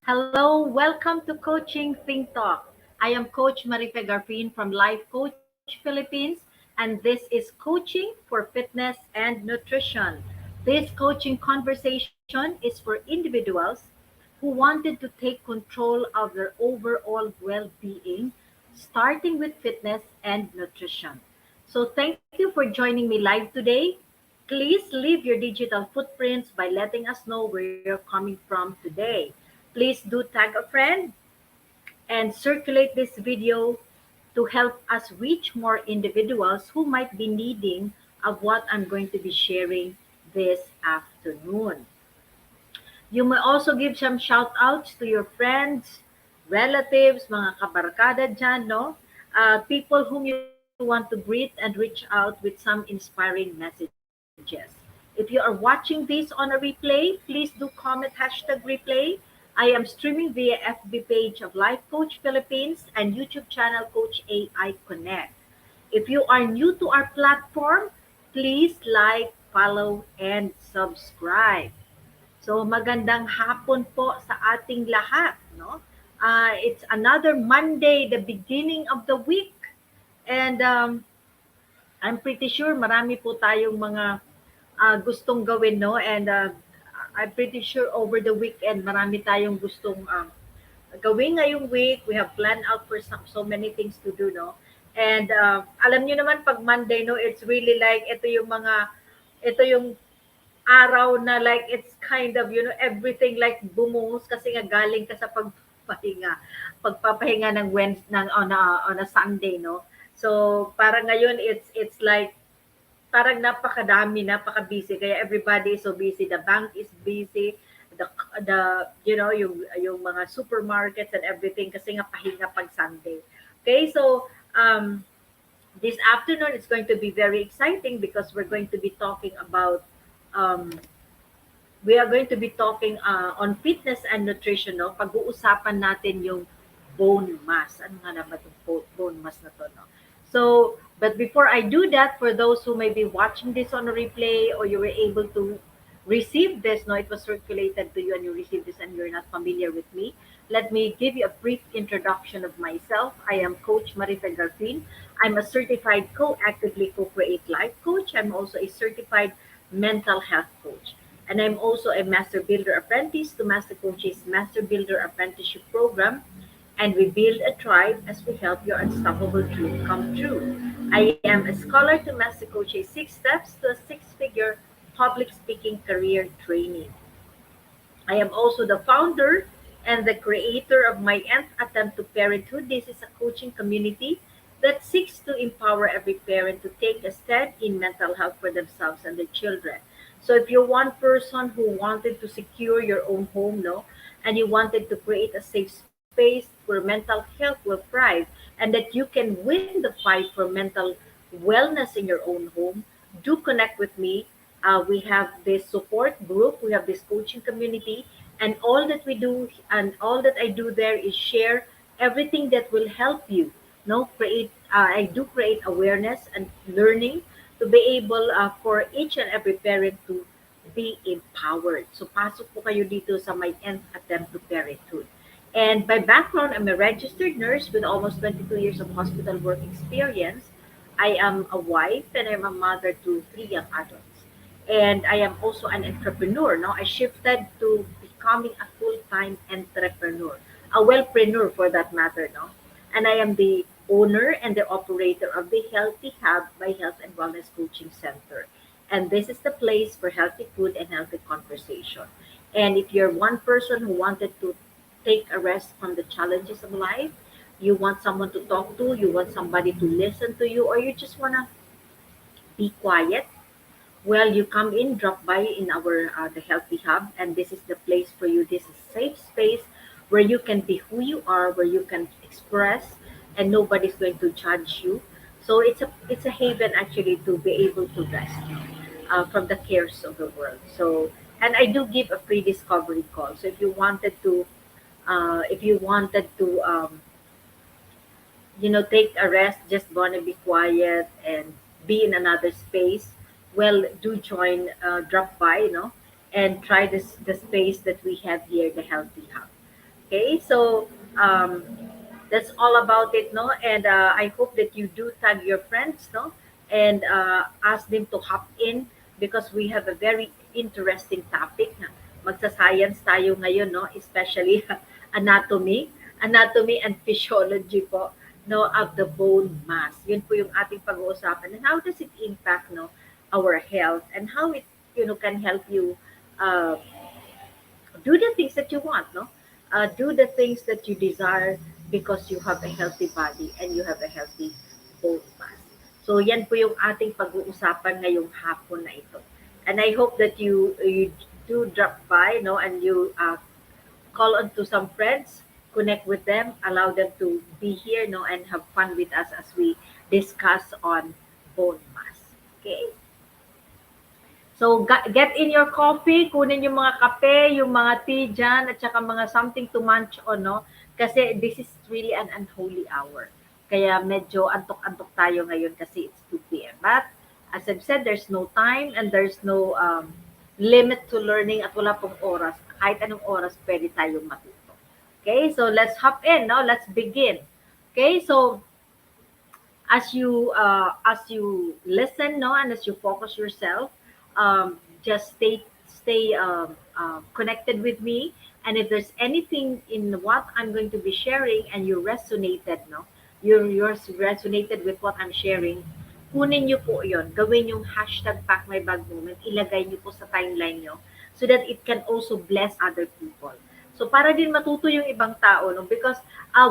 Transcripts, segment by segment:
Hello, welcome to Coaching Think Talk. I am Coach Marife Garfin from Life Coach Philippines, and this is Coaching for Fitness and Nutrition. This coaching conversation is for individuals who wanted to take control of their overall well being, starting with fitness and nutrition. So, thank you for joining me live today. Please leave your digital footprints by letting us know where you're coming from today. Please do tag a friend and circulate this video to help us reach more individuals who might be needing of what I'm going to be sharing this afternoon. You may also give some shout outs to your friends, relatives, mga kabarkada dyan, no? People whom you want to greet and reach out with some inspiring messages. If you are watching this on a replay, please do comment #replay. I am streaming via FB page of Life Coach Philippines and YouTube channel Coach AI Connect. If you are new to our platform, please like, follow, and subscribe. So magandang hapon po sa ating lahat, no? It's another Monday, the beginning of the week. And I'm pretty sure marami po tayong mga gustong gawin, no? And I'm pretty sure over the weekend marami tayong gustong gawin ngayong week. We have planned out for so many things to do, no? And alam niyo naman pag Monday, no, it's really like ito yung araw na like it's kind of, everything like bumuhos kasi nga galing ka sa pagpapahinga ng Wednesday, on a Sunday, no? So, para ngayon, it's like, parang napaka-busy. Kaya everybody is so busy. The bank is busy. Yung mga supermarkets and everything kasi nga pahinga pag Sunday. Okay, so, this afternoon it's going to be very exciting because um, we are going to be talking on fitness and nutrition, no? Pag-uusapan natin yung bone mass. Ano nga naman itong bone mass na to, no? So, but before I do that, for those who may be watching this on a replay or you were able to receive this, no, it was circulated to you and you received this and you're not familiar with me, let me give you a brief introduction of myself. I am Coach Marife Garfin. I'm a certified co-actively co-create life coach. I'm also a certified mental health coach. And I'm also a Master Builder Apprentice to Master Coach's Master Builder Apprenticeship Program. And we build a tribe as we help your unstoppable dream come true. I am a scholar to Master Coach's 6 Steps to a Six-Figure Public Speaking Career Training. I am also the founder and the creator of my nth attempt to parenthood. This is a coaching community that seeks to empower every parent to take a stand in mental health for themselves and their children. So if you're one person who wanted to secure your own home, no, and you wanted to create a safe space where mental health will thrive and that you can win the fight for mental wellness in your own home, do connect with me. We have this support group, we have this coaching community, and all that I do there is share everything that will help you. No, create. I do create awareness and learning to be able for each and every parent to be empowered. So pasok po kayo dito sa my nth attempt to parenthood. And by background, I'm a registered nurse with almost 22 years of hospital work experience. I am a wife and I'm a mother to three young adults. And I am also an entrepreneur. Now I shifted to becoming a full-time entrepreneur, a wellpreneur for that matter. No, and I am the owner and the operator of the Healthy Hub by Health and Wellness Coaching Center. And this is the place for healthy food and healthy conversation. And if you're one person who wanted to take a rest from the challenges of life, you want someone to talk to, you want somebody to listen to you, or you just want to be quiet, well, you come in, drop by in our the Healthy Hub, and this is the place for you. This is safe space where you can be who you are, where you can express, and nobody's going to judge you. So it's a haven actually to be able to rest from the cares of the world. So, and I do give a free discovery call. So if you wanted to take a rest, just wanna be quiet and be in another space, well, do join, drop by, and try the space that we have here, the Healthy Hub. Okay, so that's all about it, no? And I hope that you do tag your friends, no? And ask them to hop in because we have a very interesting topic na magsa-science tayo ngayon, no? Especially anatomy, anatomy and physiology po, no, of the bone mass. Yun po yung ating pag-uusapan. And how does it impact, no, our health and how it, can help you uh, do the things that you want, no? Do the things that you desire because you have a healthy body and you have a healthy bone mass. So yan po yung ating pag-uusapan ngayong hapon na ito. And I hope that you do drop by, no, and you call on to some friends, connect with them, allow them to be here, no, and have fun with us as we discuss on bone mass. Okay? So, get in your coffee, kunin yung mga kape, yung mga tea dyan, at saka mga something to munch on, no? Kasi this is really an unholy hour. Kaya medyo antok-antok tayo ngayon kasi it's 2 p.m. But, as I've said, there's no time and there's no limit to learning at wala pong oras. Kahit anong oras pwede tayong matuto. Okay, so let's hop in, no? Let's begin. Okay, so as you listen, no, and as you focus yourself, just stay connected with me. And if there's anything in what I'm going to be sharing and you resonated, no, you resonated with what I'm sharing, kunin niyo po yon, gawin yung hashtag pack my bag moment, ilagay niyo po sa timeline niyo so that it can also bless other people. So para din matuto yung ibang tao, no? Because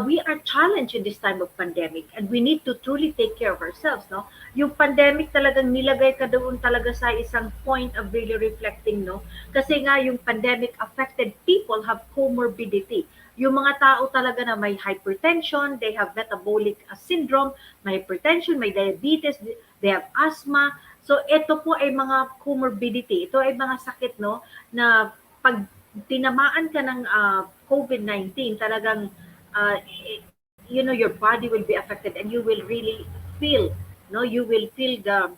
we are challenged in this time of pandemic and we need to truly take care of ourselves, no? Yung pandemic talagang nilagay ka doon talaga sa isang point of really reflecting, no? Kasi nga yung pandemic affected people have comorbidity. Yung mga tao talaga na may hypertension, they have metabolic syndrome, may hypertension, may diabetes, they have asthma. So ito po ay mga comorbidity. Ito ay mga sakit, no, na pag tinamaan ka ng COVID-19, talagang your body will be affected and you will really feel, no, you will feel the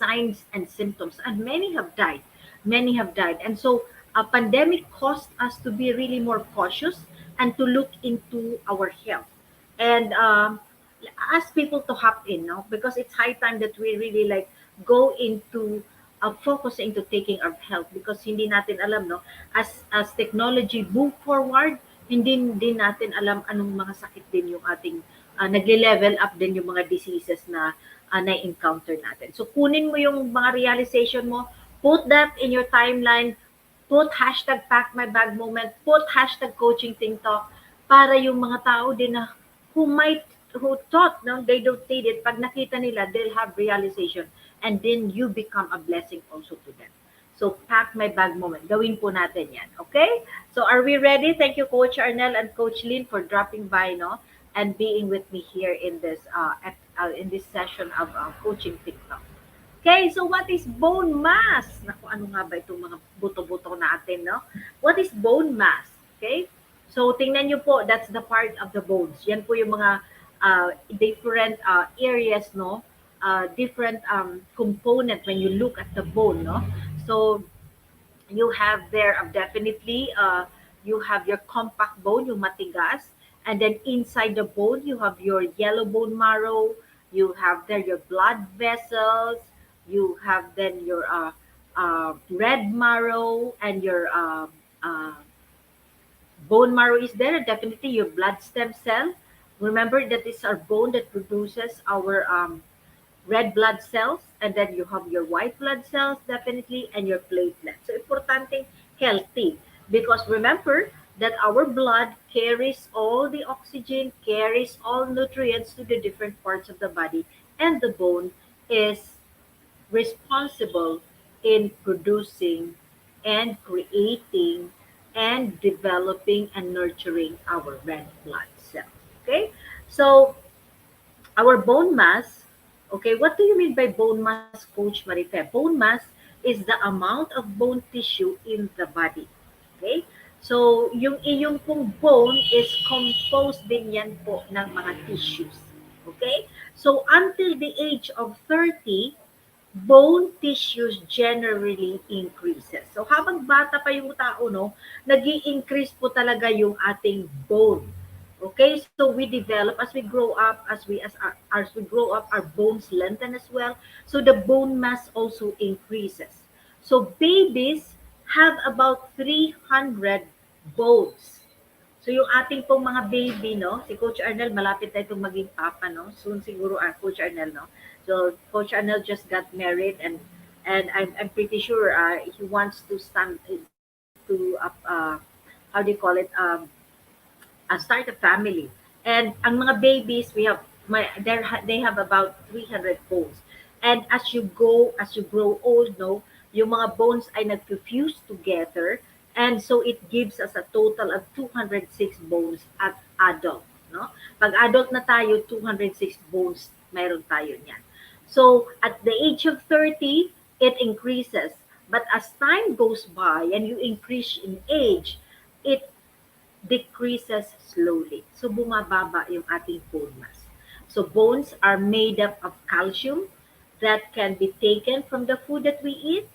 signs and symptoms, and many have died. And so a pandemic caused us to be really more cautious and to look into our health and ask people to hop in, no, because it's high time that we really like go into focus into taking our health because hindi natin alam, no, as technology move forward, hindi din natin alam anong mga sakit din yung ating nagle-level up din yung mga diseases na na-encounter natin. So kunin mo yung mga realization mo, put that in your timeline, put hashtag pack my bag moment, put hashtag coaching ting talk para yung mga tao din na who thought, no, they don't need it, pag nakita nila, they'll have realization and then you become a blessing also to them. So, pack my bag moment. Gawin po natin yan. Okay? So, are we ready? Thank you, Coach Arnel and Coach Lynn for dropping by, no? And being with me here in this session of coaching TikTok. Okay, so what is bone mass? Naku, ano nga ba itong mga buto-buto natin, no? What is bone mass? Okay? So, tingnan nyo po, that's the part of the bones. Yan po yung mga different areas, no? Different component when you look at the bone, no? So, you have there definitely you have your compact bone, yung matigas, and then inside the bone you have your yellow bone marrow, you have there your blood vessels, you have then your red marrow, and your bone marrow is there, definitely your blood stem cell. Remember that is our bone that produces our red blood cells, and then you have your white blood cells definitely, and your platelets. So importante healthy, because remember that our blood carries all the oxygen, carries all nutrients to the different parts of the body, and the bone is responsible in producing and creating and developing and nurturing our red blood cells. Okay, so our bone mass. Okay, what do you mean by bone mass, Coach Marife? Bone mass is the amount of bone tissue in the body. Okay? So, yung iyong pong bone is composed din yan po ng mga tissues. Okay? So, until the age of 30, bone tissues generally increases. So habang bata pa yung tao, no, nag-i-increase po talaga yung ating bone. Okay, so we develop as we grow up, as we grow up, our bones lengthen as well. So the bone mass also increases. So babies have about 300 bones. So yung ating pong mga baby, no, si Coach Arnel, malapit na itong maging papa, no? Soon siguro, Coach Arnel, no? So Coach Arnel just got married, and I'm pretty sure he wants to stand to how do you call it, start a family. And ang mga babies, we have they have about 300 bones. And as you grow old, no, yung mga bones ay nag-fuse together, and so it gives us a total of 206 bones at adult, no? Pag adult na tayo, 206 bones mayroon tayo niyan. So at the age of 30, it increases. But as time goes by and you increase in age, it decreases slowly. So bumababa yung ating bone mass. So bones are made up of calcium that can be taken from the food that we eat,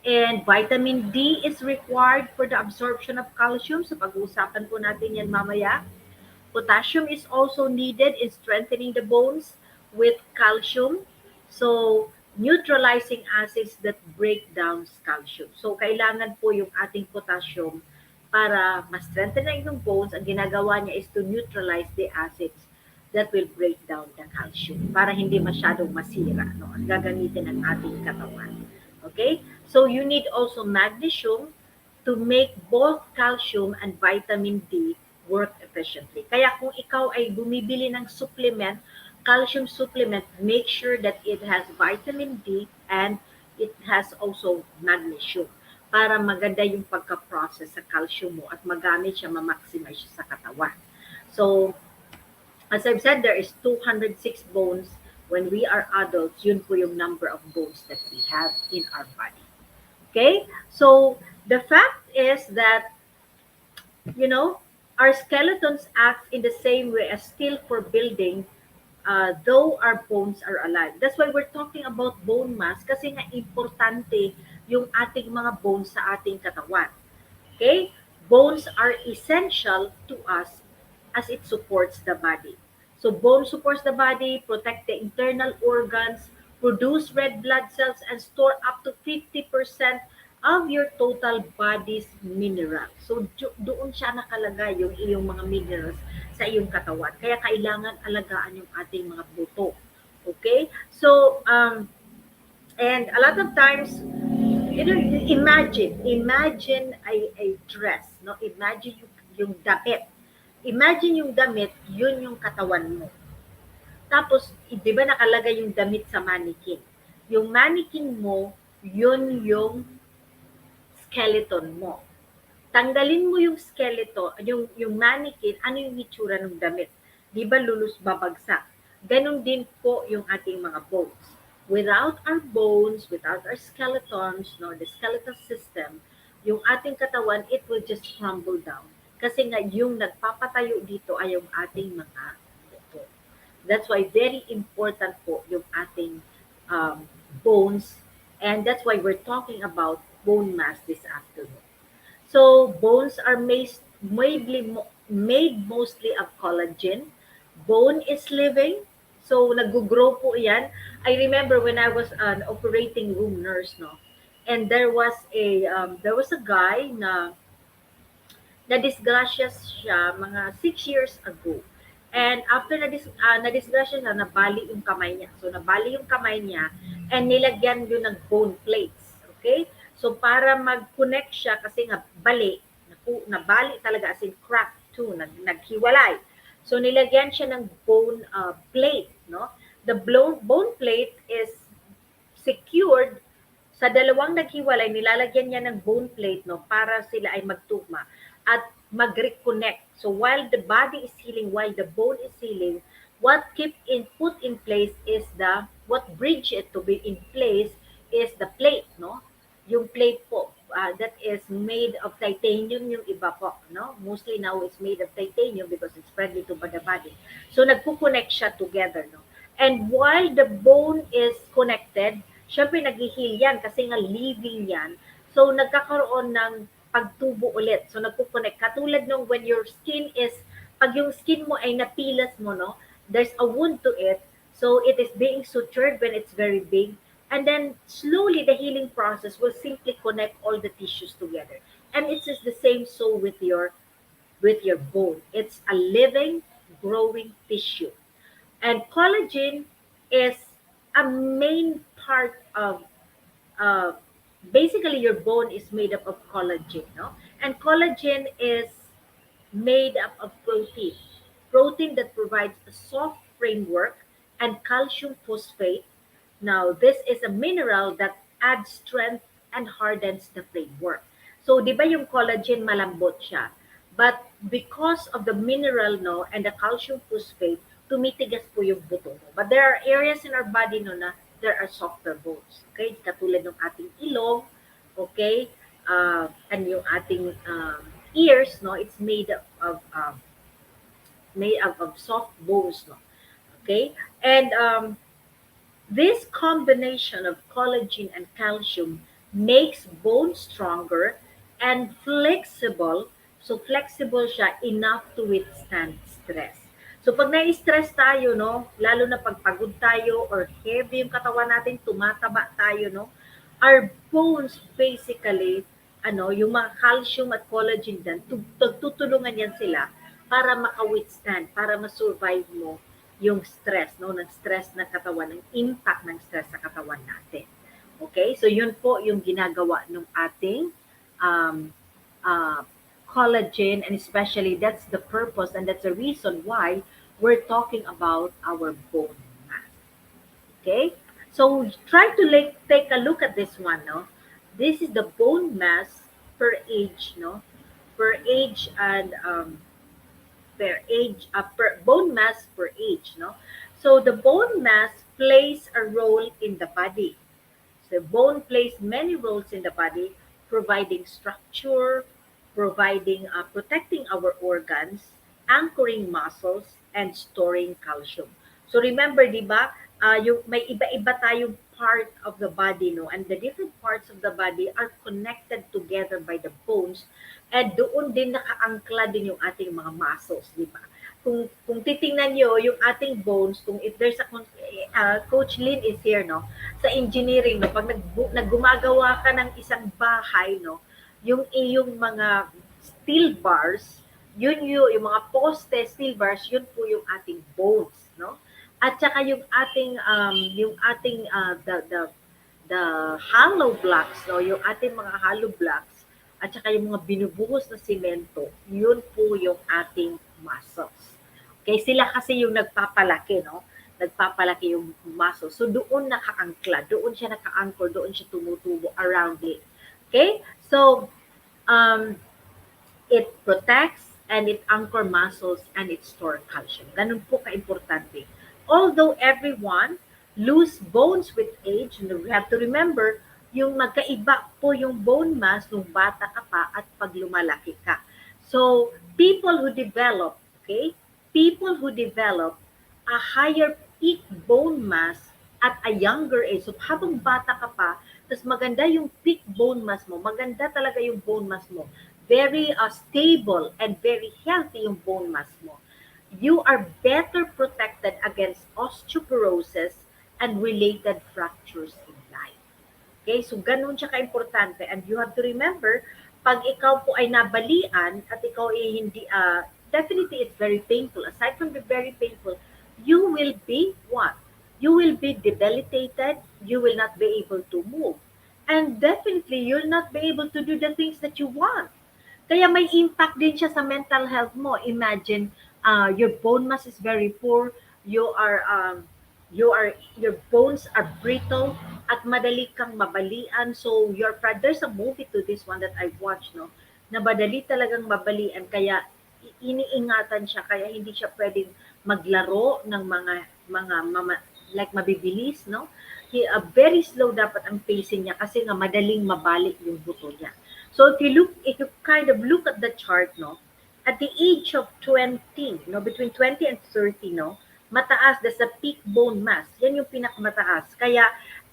and vitamin D is required for the absorption of calcium. So pag-uusapan po natin yan mamaya. Potassium is also needed in strengthening the bones with calcium. So, neutralizing acids that break down calcium. So, kailangan po yung ating potassium para ma-strengthen na yung bones. Ang ginagawa niya is to neutralize the acids that will break down the calcium para hindi masyadong masira, no? Ang gagamitin ng ating katawan. Okay? So, you need also magnesium to make both calcium and vitamin D work efficiently. Kaya kung ikaw ay bumibili ng supplement, calcium supplement, make sure that it has vitamin D and it has also magnesium para maganda yung pagka-process sa calcium mo at magamit siya, ma-maximize siya sa katawan. So, as I've said, there is 206 bones. When we are adults, yun po yung number of bones that we have in our body. Okay? So, the fact is that, you know, our skeletons act in the same way as steel for building, though our bones are alive. That's why we're talking about bone mass kasi nga importante yung ating mga bones sa ating katawan. Okay? Bones are essential to us as it supports the body. So bone supports the body, protect the internal organs, produce red blood cells, and store up to 50% of your total body's minerals. So doon siya nakalagay yung iyong mga minerals sa iyong katawan. Kaya kailangan alagaan yung ating mga buto. Okay? So, and a lot of times, you know, imagine a dress, no? Imagine yung damit. Imagine yung damit, yun yung katawan mo. Tapos, di ba nakalagay yung damit sa mannequin? Yung mannequin mo, yun yung skeleton mo. Tanggalin mo yung skeleton, yung mannequin, ano yung itsura ng damit? Di ba lulus babagsak? Ganon din po yung ating mga bones. Without our bones, without our skeletons, no, the skeletal system, yung ating katawan, it will just crumble down. Kasi nga yung nagpapatayo dito ay yung ating mga buto. That's why very important po yung ating bones, and that's why we're talking about bone mass this afternoon. So bones are made mostly of collagen. Bone is living, so nag-grow po yan. I remember when I was an operating room nurse, no, and there was a guy na nadisgrasya siya mga 6 years ago. And after nadisgrasya siya, nabali yung kamay niya. So, nabali yung kamay niya and nilagyan yun ng bone plates. Okay? So, para mag-connect siya kasi nga nabali talaga as in crack too, naghiwalay. So, nilagyan siya ng bone plate. No? The bone plate is secured sa dalawang naghiwalay, nilalagyan niya ng bone plate, no, para sila ay magtugma at mag-reconnect. So while the body is healing, while the bone is healing, what put in place is what bridge it to be in place is the plate, no? Yung plate po, that is made of titanium yung iba po, no? Mostly now it's made of titanium because it's friendly to the body. So nagpo-connect siya together, no? And while the bone is connected, syempre nag-heal yan kasi nga living yan. So, nagkakaroon ng pagtubo ulit. So, nagkukonek. Katulad nung when your skin is, pag yung skin mo ay napilas mo, no, there's a wound to it. So, it is being sutured when it's very big. And then, slowly, the healing process will simply connect all the tissues together. And it's just the same so with your bone. It's a living, growing tissue. And collagen is a main part of uh, basically your bone is made up of collagen, no? And collagen is made up of protein that provides a soft framework, and calcium phosphate. Now, this is a mineral that adds strength and hardens the framework. So, di ba yung collagen malambot siya? But because of the mineral, no, and the calcium phosphate, tumitigas po yung buto mo. But there are areas in our body, no, na there are softer bones. Okay? Katulad ng ating ilong, okay? And yung ating ears, no, it's made up of soft bones, no. Okay? And this combination of collagen and calcium makes bone stronger and flexible. So flexible siya enough to withstand stress. So pag na-stress tayo, no, lalo na pag pagod tayo or heavy yung katawan natin, tumataba tayo, no, our bones basically, yung mga calcium at collagen dyan, tutulungan yan sila para maka-withstand, para ma-survive mo yung stress, no, ng stress na katawan, ng impact ng stress sa katawan natin. Okay? So, yun po yung ginagawa ng ating um, uh, collagen, and especially that's the purpose and that's the reason why we're talking about our bone mass. Okay? So, try to take a look at this one, no? This is the bone mass per age, no? Per age and per bone mass per age, no? So the bone mass plays a role in the body. So bone plays many roles in the body, providing structure, providing protecting our organs, anchoring muscles, and storing calcium. So remember, di ba, yung may iba-iba tayong part of the body, no? And the different parts of the body are connected together by the bones, and doon din nakaangkla din yung ating mga muscles, di ba? Kung titingnan niyo yung ating bones, kung if there's a Coach Lynn is here, no, sa engineering, no, pag naggumagawa ka ng isang bahay, no, yung iyong mga steel bars, yun yung mga poste, steel bars, yun po yung ating bones, no? At saka yung ating the hollow blocks, no, yung ating mga hollow blocks, at saka yung mga binubuhos na simento, yun po yung ating muscles. Okay, sila kasi yung nagpapalaki, no? Nagpapalaki yung muscle. So doon nakaangkla, doon siya naka-anchor, doon siya tumutubo around it. Okay? So um, it protects and it anchor muscles and it store calcium. Ganun po ka-importante. Although everyone lose bones with age, and we have to remember, yung magkaiba po yung bone mass nung bata ka pa at pag lumalaki ka. So, people who develop a higher peak bone mass at a younger age. So, habang bata ka pa, tas maganda yung peak bone mass mo, maganda talaga yung bone mass mo. Very stable and very healthy yung bone mass mo. You are better protected against osteoporosis and related fractures in life. Okay, so ganun siya ka-importante, and you have to remember, pag ikaw po ay nabalian at ikaw ay hindi, definitely it's very painful. Aside from the very painful, you will be what? You will be debilitated, you will not be able to move. And definitely, you'll not be able to do the things that you want. Kaya may impact din siya sa mental health mo. Imagine, your bone mass is very poor, you are, your bones are brittle, at madali kang mabalian. So, there's a movie to this one that I watched, no, na madali talagang mabalian, kaya iniingatan siya, kaya hindi siya pwedeng maglaro ng like mabibilis, no? Very slow dapat ang pacing niya kasi nga madaling mabalik yung buto niya. So if you kind of look at the chart, no, at the age of 20, no, between 20 and 30, no, mataas, that's the peak bone mass. Yan yung pinakamataas. Kaya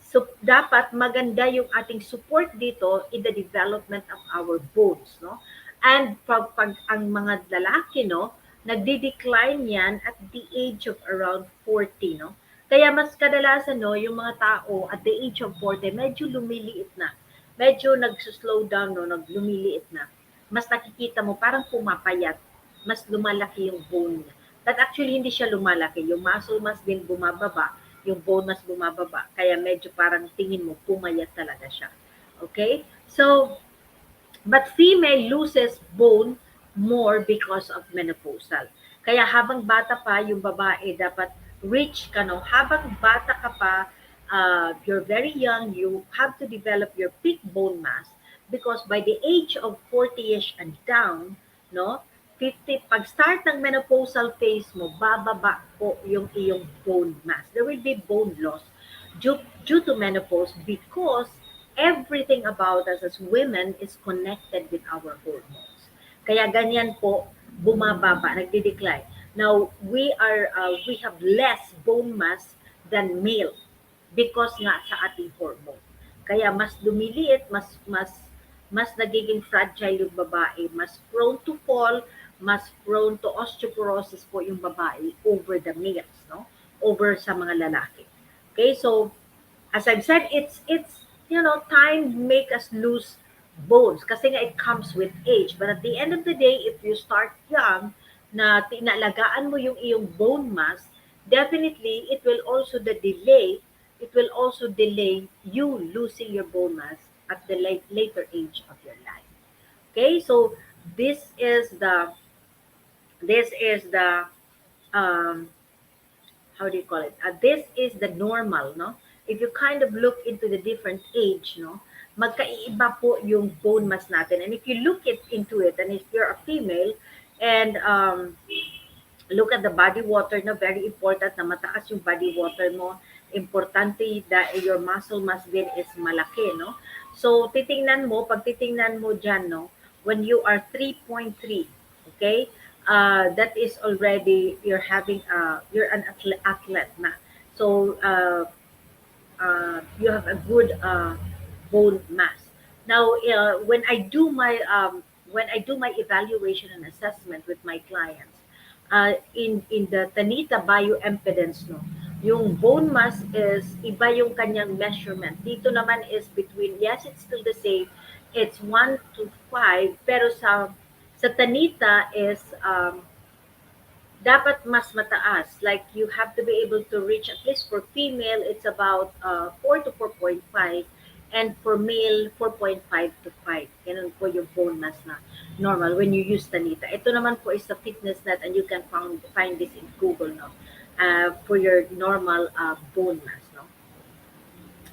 So, dapat maganda yung ating support dito in the development of our bones, no? And pag ang mga lalaki, no, nagde-decline yan at the age of around 40, no? Kaya mas kadalasan, no, yung mga tao at the age of 40, medyo lumiliit na. Medyo nag-slow down, no, lumiliit na. Mas nakikita mo, parang pumapayat. Mas lumalaki yung bone niya. But actually, hindi siya lumalaki. Yung muscle mass din bumababa, yung bone mass bumababa. Kaya medyo parang tingin mo, pumayat talaga siya. Okay? So, but female loses bone more because of menopausal. Kaya habang bata pa, yung babae dapat rich ka, no? Habang bata ka pa, you're very young, you have to develop your peak bone mass because by the age of 40ish and down, no? 50, pag start ng menopausal phase mo, bababa po yung iyong bone mass. There will be bone loss due to menopause because everything about us as women is connected with our hormones. Kaya ganyan po, bumababa, nagdi-decline. Now, we have less bone mass than male because nga sa ating hormone. Kaya mas lumiliit, mas nagiging fragile yung babae, mas prone to fall, mas prone to osteoporosis po yung babae over the males, no? Over sa mga lalaki. Okay, so as I've said, it's time make us lose bones kasi nga it comes with age. But at the end of the day, if you start young, na tinalagaan mo yung iyong bone mass, definitely it will also delay you losing your bone mass at the later age of your life. Okay, so this is the this is the um, how do you call it? This is the normal, no? If you kind of look into the different age, no, magkaiba po yung bone mass natin. And if you look into it, and if you're a female, and look at the body water, no, very important na mataas yung body water mo. Importante that your muscle mass din is malaki, no? So, pag titingnan mo dyan, no, when you are 3.3, okay, that is already, you're an athlete na. So, you have a good bone mass. Now, when I do my evaluation and assessment with my clients, in the Tanita bioimpedance, no, yung bone mass is iba yung kanyang measurement. Dito naman is between, yes, it's still the same. It's 1 to 5, pero sa Tanita is dapat mas mataas. Like you have to be able to reach, at least for female, it's about 4 to 4.5, and for male, 4.5 to 5. Ganun po yung bone mass na normal when you use Tanita. Ito naman po is sa fitness net, and you can find this in Google, no? For your normal bone mass, no?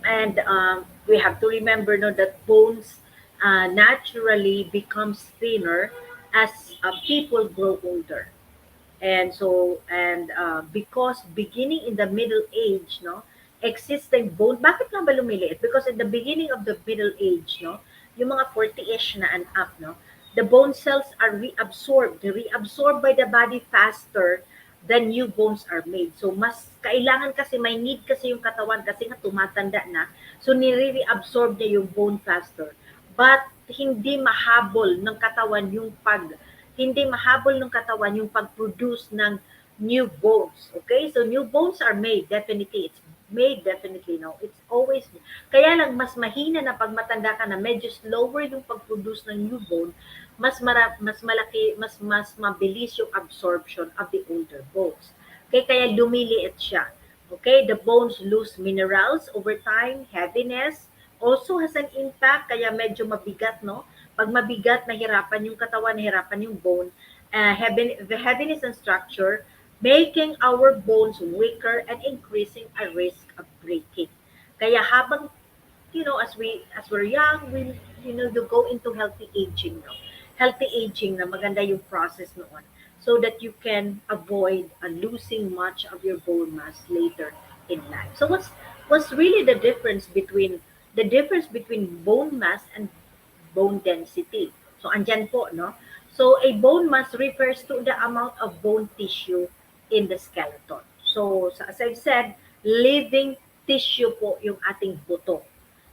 And we have to remember, no, that bones naturally becomes thinner as people grow older. And because beginning in the middle age, no, existing bone, bakit nga ba lumiliit? Because in the beginning of the middle age, no, yung mga 40ish na and up, no, the bone cells are reabsorbed by the body faster than new bones are made. So mas kailangan kasi, may need kasi yung katawan kasi nga tumatanda na. So nire-reabsorb niya yung bone faster. But hindi mahabol ng katawan yung pag-produce ng new bones. Okay? So new bones are made, definitely. It's made, definitely. No? It's always, kaya lang mas mahina na pag matanda ka na, medyo slower yung pag-produce ng new bone, mas malaki, mas mabilis yung absorption of the older bones. Okay? Kaya lumiliit siya. Okay? The bones lose minerals over time, heaviness, also has an impact, kaya medyo mabigat, no? Pag mabigat, nahirapan yung katawan, nahirapan yung bone, the heaviness and structure, making our bones weaker and increasing a risk of breaking. Kaya habang, as we're young, you go into healthy aging, no? Healthy aging na maganda yung process noon so that you can avoid losing much of your bone mass later in life. So what's really the difference between bone mass and bone density? So andyan po, no? So a bone mass refers to the amount of bone tissue in the skeleton. So as I've said, living tissue po yung ating buto.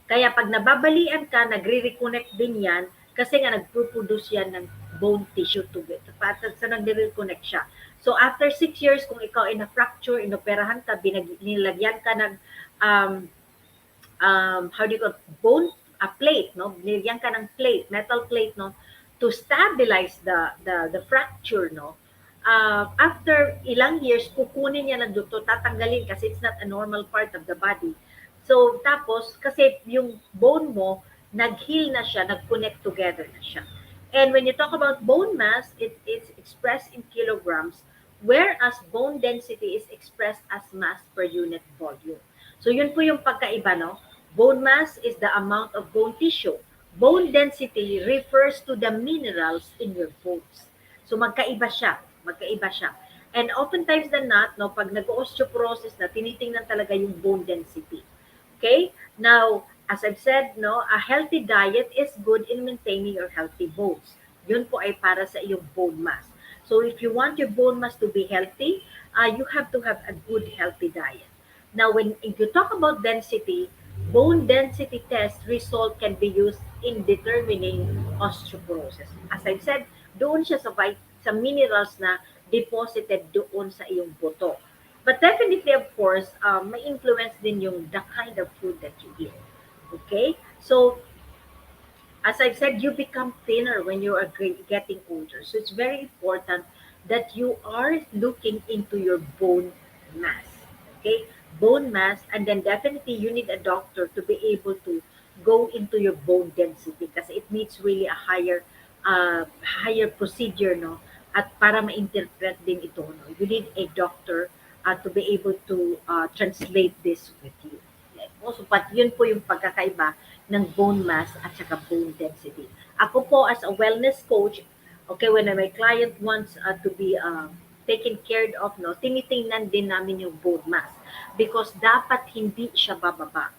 Kaya pag nababalian ka, nagre-reconnect din yan kasi nga nagpo-produce yan ng bone tissue together. Sa nagre-reconnect siya. So after 6 years, kung ikaw ay na-fracture, inoperahan ka, nilagyan ka ng um, how do you call bone a plate, no? Nilagyan ka ng plate, metal plate, no? To stabilize the fracture, no? After ilang years, kukunin niya ng doktor, tatanggalin kasi it's not a normal part of the body. So, tapos, kasi yung bone mo, nag-heal na siya, nag-connect together na siya. And when you talk about bone mass, it's expressed in kilograms, whereas bone density is expressed as mass per unit volume. So, yun po yung pagkaiba, no? Bone mass is the amount of bone tissue. Bone density refers to the minerals in your bones. So magkaiba siya, magkaiba siya. And oftentimes than not, no, pag nag-osteoporosis na, tinitingnan talaga yung bone density. Okay? Now, as I've said, no, a healthy diet is good in maintaining your healthy bones. Yun po ay para sa iyong bone mass. So if you want your bone mass to be healthy, you have to have a good healthy diet. Now, when if you talk about density, bone density test result can be used in determining osteoporosis. As I've said, doon siya sa minerals na deposited doon sa iyong buto. But definitely, of course, may influence din yung the kind of food that you eat. Okay? So, as I've said, you become thinner when you are getting older. So it's very important that you are looking into your bone mass. Okay? Bone mass, and then definitely you need a doctor to be able to go into your bone density because it needs really a higher procedure, no? At para ma-interpret din ito, no? You need a doctor to be able to translate this with you. Also, but yun po yung pagkakaiba ng bone mass at saka bone density. Ako po as a wellness coach, okay, when my client wants to be taken care of, no, tinitingnan din namin yung bone mass because dapat hindi siya bababa.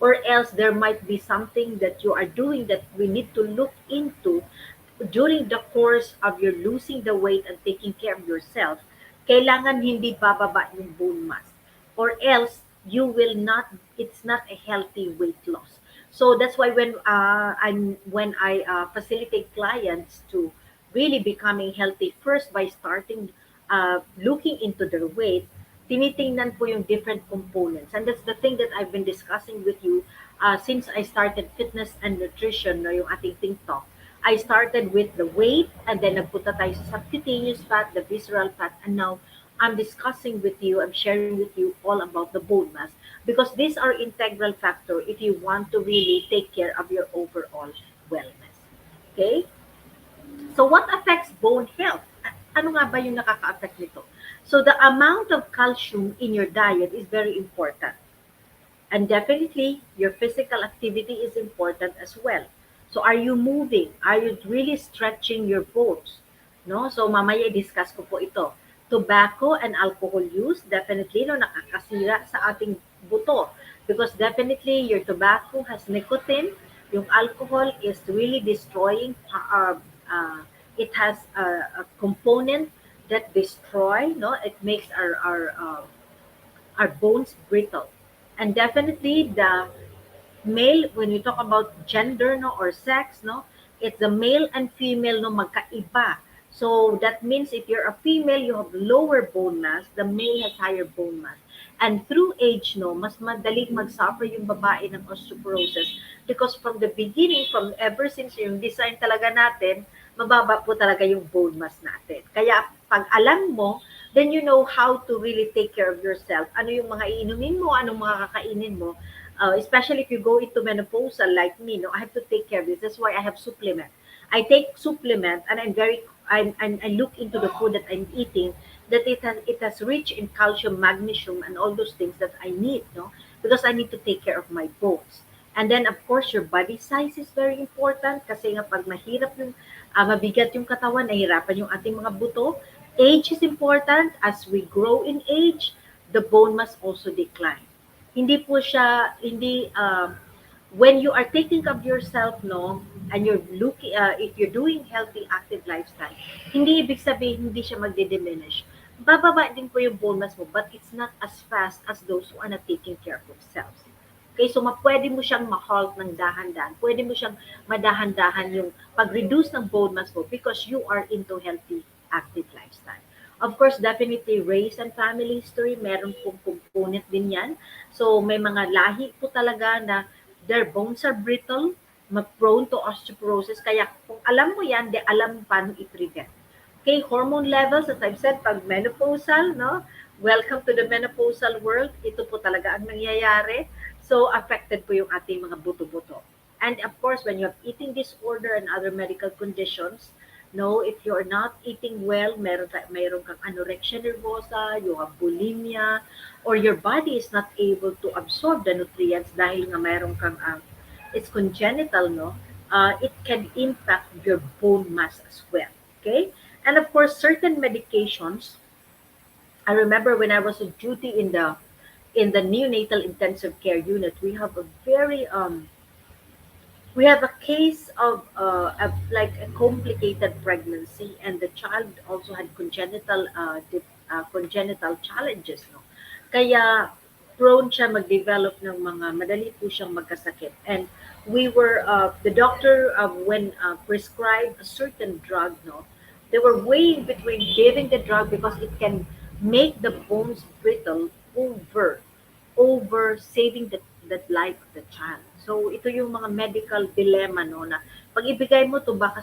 Or else there might be something that you are doing that we need to look into during the course of your losing the weight and taking care of yourself. Kailangan hindi bababa yung bone mass. Or else you will not, it's not a healthy weight loss. So that's why when I facilitate clients to really becoming healthy first by starting looking into their weight, tinitingnan po yung different components. And that's the thing that I've been discussing with you since I started fitness and nutrition, no, yung ating think talk. I started with the weight and then nagpunta tayo sa subcutaneous fat, the visceral fat, and now I'm discussing with you, I'm sharing with you all about the bone mass because these are integral factor if you want to really take care of your overall wellness. Okay? So what affects bone health? Ano nga ba yung nakaka-affect nito? So the amount of calcium in your diet is very important. And definitely, your physical activity is important as well. So are you moving? Are you really stretching your bones? No? So mamaya i-discuss ko po ito. Tobacco and alcohol use, definitely no, nakakasira sa ating buto. Because definitely your tobacco has nicotine. Yung alcohol is really destroying, it has a component that destroy, no? It makes our bones brittle. And definitely the male, when we talk about gender, no, or sex, no, it's the male and female, no, magkaiba. So that means if you're a female, you have lower bone mass, the male has higher bone mass. And through age, no, mas madaling mag-suffer yung babae ng osteoporosis because from the beginning, from ever since yung design talaga natin, mababa po talaga yung bone mass natin. Kaya pag alam mo, then you know how to really take care of yourself. Ano yung mga iinumin mo, anong mga kakainin mo, especially if you go into menopausal like me, no, I have to take care of this. That's why I have supplement. I take supplement and I look into the food that I'm eating that it has rich in calcium, magnesium, and all those things that I need, no, because I need to take care of my bones. And then of course your body size is very important kasi nga pag mahirap yung mabigat yung katawan, nahirapan yung ating mga buto. Age is important. As we grow in age, the bone must also decline. Hindi po siya, hindi, when you are taking of yourself, no, and you're looking, if you're doing healthy, active lifestyle, hindi ibig sabihin hindi siya magdi-diminish. bababa din po yung bone mass mo, but it's not as fast as those who are not taking care of themselves. Okay, so pwede mo siyang ma-halt ng dahan-dahan. Pwede mo siyang madahan-dahan yung pag-reduce ng bone mass mo because you are into healthy, active lifestyle. Of course, definitely race and family history, meron pong component din yan. So, may mga lahi po talaga na their bones are brittle, prone to osteoporosis. Kaya kung alam mo yan, de alam mo paano i-prevent. Okay, hormone levels, as I've said, pag menopausal, no? Welcome to the menopausal world. Ito po talaga ang nangyayari. So, affected po yung ating mga buto-buto. And of course, when you have eating disorder and other medical conditions, no, if you're not eating well, meron kang anorexia nervosa, you have bulimia, or your body is not able to absorb the nutrients dahil nga meron kang, it's congenital, no? It can impact your bone mass as well. Okay? And of course, certain medications. I remember when I was on duty in the neonatal intensive care unit, we have a case of like a complicated pregnancy, and the child also had congenital challenges, no? Kaya prone siya mag-develop ng mga madali po siyang magkasakit. And the doctor, when prescribed a certain drug, no, they were weighing between giving the drug because it can make the bones brittle over saving the life of the child. So ito yung mga medical dilemma, no, na pag ibigay mo to, baka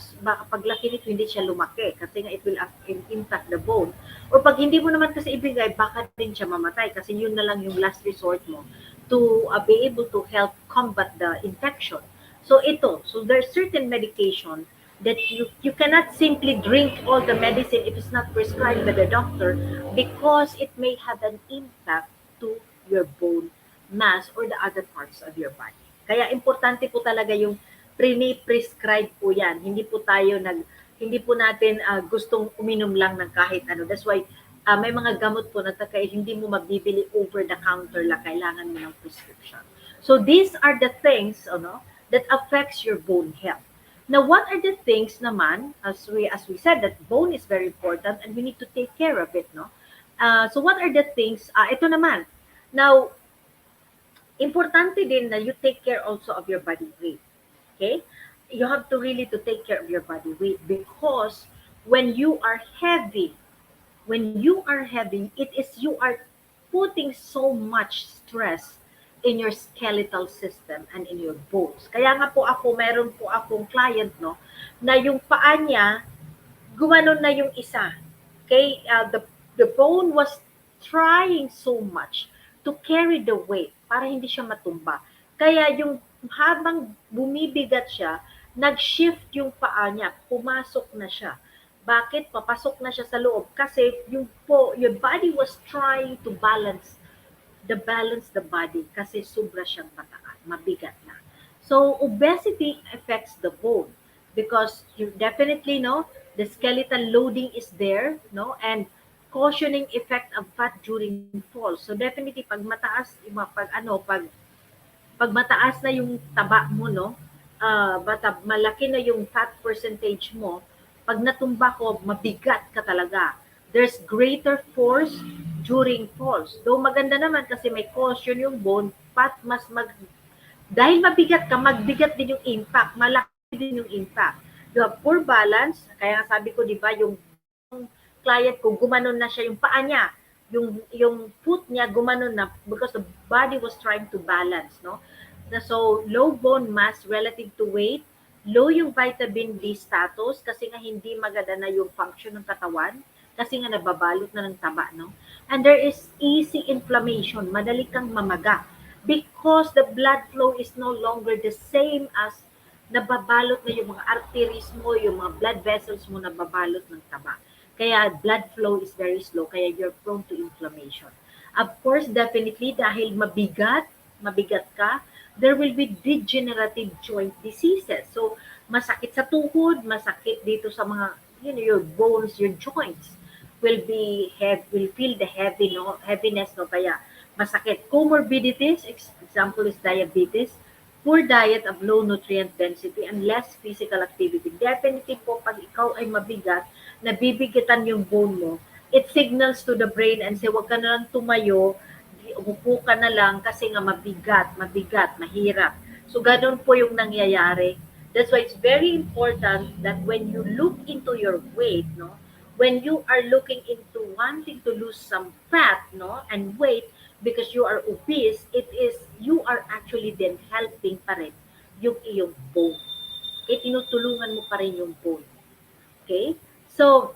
paglaki nito hindi siya lumaki kasi nga it will impact the bone, or pag hindi mo naman kasi ibigay, baka din siya mamatay kasi yun na lang yung last resort mo to be able to help combat the infection. So there's certain medication that you cannot simply drink all the medicine if it's not prescribed by the doctor, because it may have an impact to your bone mass or the other parts of your body. Kaya importante po talaga yung prescribe po yan. Hindi po natin gustong uminom lang ng kahit ano. That's why may mga gamot po na hindi mo mabibili over the counter lang, kailangan mo ng prescription. So these are the things, ano, that affects your bone health. Now, what are the things naman, as we said, that bone is very important and we need to take care of it, no? So what are the things, ito naman. Now, importante din na you take care also of your body weight. Okay? You have to really to take care of your body weight, because when you are heavy, it is you are putting so much stress in your skeletal system and in your bones. Kaya nga po meron po akong client, no, na yung paa niya, gumanon na yung isa. Okay? The bone was trying so much to carry the weight para hindi siya matumba. Kaya yung habang bumibigat siya, nag-shift yung paa niya, pumasok na siya. Bakit? Papasok na siya sa loob. Kasi your body was trying to balance the body kasi sobra siyang mataas, mabigat na. So, obesity affects the bone because you definitely know the skeletal loading is there, no? And cushioning effect of fat during fall. So, definitely pag mataas, pag mataas na yung taba mo, no? Malaki na yung fat percentage mo, pag natumba ko, mabigat ka talaga. There's greater force during falls. Though maganda naman kasi may cushion yung bone, dahil mabigat ka, magbigat din yung impact, malaki din yung impact. You have poor balance, kaya sabi ko, di ba, yung client ko, gumanon na siya, yung paa niya, yung foot niya gumanon na because the body was trying to balance, no? So, low bone mass relative to weight, low yung vitamin D status kasi nga hindi maganda na yung function ng katawan kasi nga nababalot na ng taba, no? And there is easy inflammation, madali kang mamaga because the blood flow is no longer the same as nababalot na yung mga arteries mo, yung mga blood vessels mo nababalot ng taba. Kaya blood flow is very slow, kaya you're prone to inflammation. Of course, definitely, dahil mabigat ka, there will be degenerative joint diseases. So, masakit sa tuhod, masakit dito sa mga, your bones, your joints will feel the heaviness, no? Kaya masakit. Comorbidities, example is diabetes, poor diet of low nutrient density and less physical activity. Definitely po, pag ikaw ay mabigat, nabibigatan yung bone mo, it signals to the brain and say, "Wag ka na lang tumayo, umupo ka na lang kasi nga mabigat, mabigat, mahirap." So, gano'n po yung nangyayari. That's why it's very important that when you look into your weight, no, when you are looking into wanting to lose some fat, no, and weight because you are obese, it is you are actually then helping pa rin yung iyong bone. Okay, tinutulungan mo pa rin yung bone. Okay? So,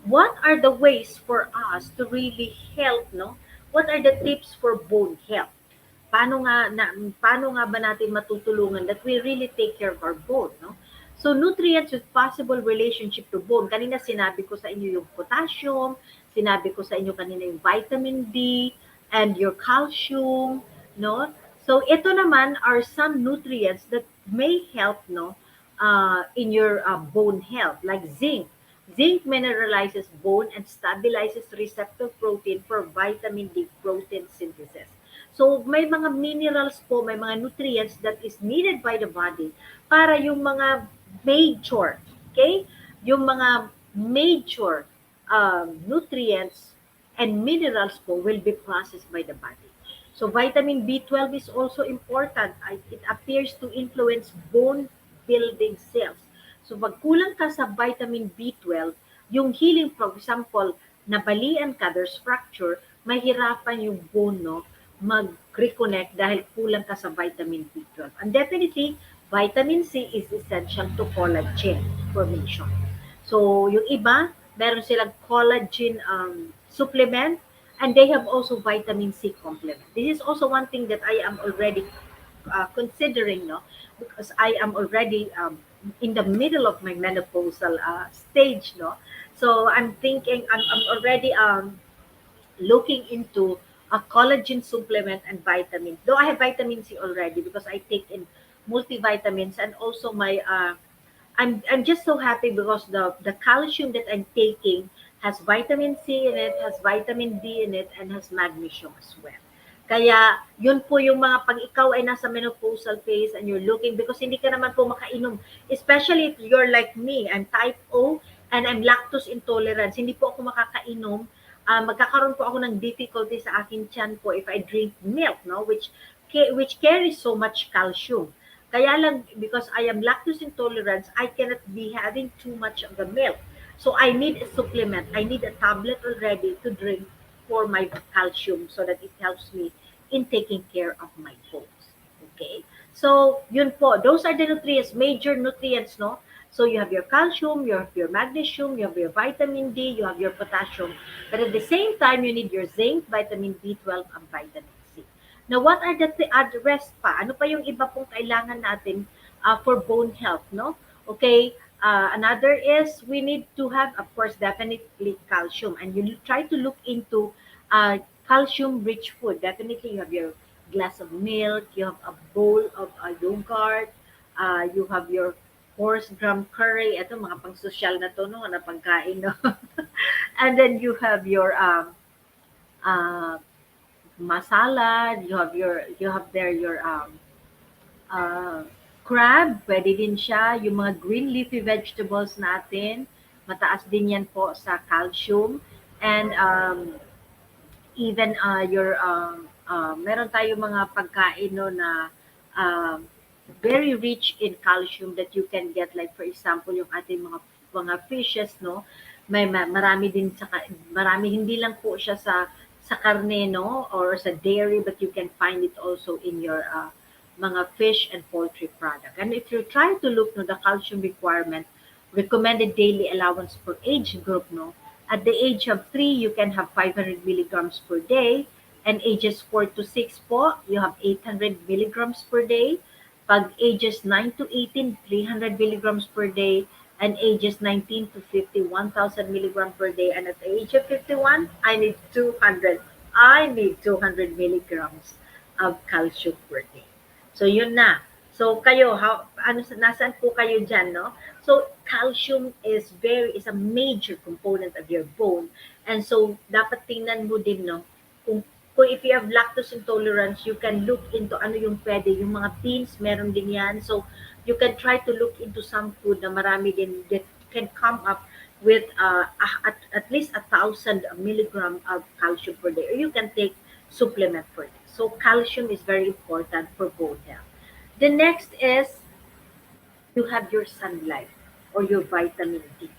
what are the ways for us to really help, no? What are the tips for bone health? Paano nga ba natin matutulungan that we really take care of our bone, no? So nutrients with possible relationship to bone. Kanina sinabi ko sa inyo yung potassium, sinabi ko sa inyo kanina yung vitamin D and your calcium, no? So ito naman are some nutrients that may help, no, in your bone health, like zinc. Zinc mineralizes bone and stabilizes receptor protein for vitamin D protein synthesis. So may mga minerals po, may mga nutrients that is needed by the body para yung mga major, okay? Yung mga major nutrients and minerals po will be processed by the body. So vitamin B12 is also important. It appears to influence bone building cells. So pag kulang ka sa vitamin B12, yung healing, for example, nabalian ka, there's fracture, mahirapan yung bone, no, mag-reconnect dahil kulang ka sa vitamin B12. And definitely, vitamin C is essential to collagen formation. So, yung iba, meron silang collagen supplement, and they have also vitamin C complement. This is also one thing that I am already considering, no, because I am already in the middle of my menopausal stage, no. So I'm thinking I'm already looking into a collagen supplement and vitamin. Though I have vitamin C already because I take in multivitamins, and also my I'm just so happy because the calcium that I'm taking has vitamin C in it, has vitamin D in it, and has magnesium as well. Kaya yun po yung mga pag ikaw ay nasa menopausal phase and you're looking, because hindi ka naman po makainom, especially if you're like me, I'm type O and I'm lactose intolerant. Hindi po ako makakainom. Magkakaroon po ako ng difficulty sa akin tiyan po if I drink milk, no, which carries so much calcium. Kaya lang, because I am lactose intolerant, I cannot be having too much of the milk. So I need a supplement. I need a tablet already to drink for my calcium so that it helps me in taking care of my bones. Okay? So, yun po. Those are the nutrients, major nutrients, no? So you have your calcium, you have your magnesium, you have your vitamin D, you have your potassium. But at the same time, you need your zinc, vitamin B12, and vitamin C. Now, what are the rest pa? Ano pa yung iba pong kailangan natin for bone health, no? Okay, another is we need to have, of course, definitely calcium. And you try to look into calcium-rich food. Definitely, you have your glass of milk, you have a bowl of yogurt, you have your horse gram curry. Ito, mga pang-social na to, no? Na pagkain, no? And then you have your uh, masala, you have there your uh, crab, pwede din siya. Yung mga green leafy vegetables natin, mataas din yan po sa calcium. And even meron tayo mga pagkain, no, na um, very rich in calcium that you can get, like for example yung ating mga fishes, no, marami din marami, hindi lang po siya sa karne, no, or sa dairy, but you can find it also in your mga fish and poultry product. And if you try to look no the calcium requirement, recommended daily allowance per age group, no, at the age of 3 you can have 500 milligrams per day, and ages 4 to 6 po you have 800 milligrams per day. Pag ages 9 to 18, 300 milligrams per day, and ages 19 to 50, 1,000 milligrams per day. And at the age of 51, I need 200. I need 200 milligrams of calcium per day. So yun na. So kayo, nasaan po kayo dyan, no? So calcium is a major component of your bone. And so dapat tingnan mo din, no, kung if you have lactose intolerance, you can look into ano yung pwede. Yung mga beans, meron din yan. So, you can try to look into some food na marami din can come up with at least 1,000 milligram of calcium per day, or you can take supplement for this. So calcium is very important for bone health. The next is you have your sunlight or your vitamin D.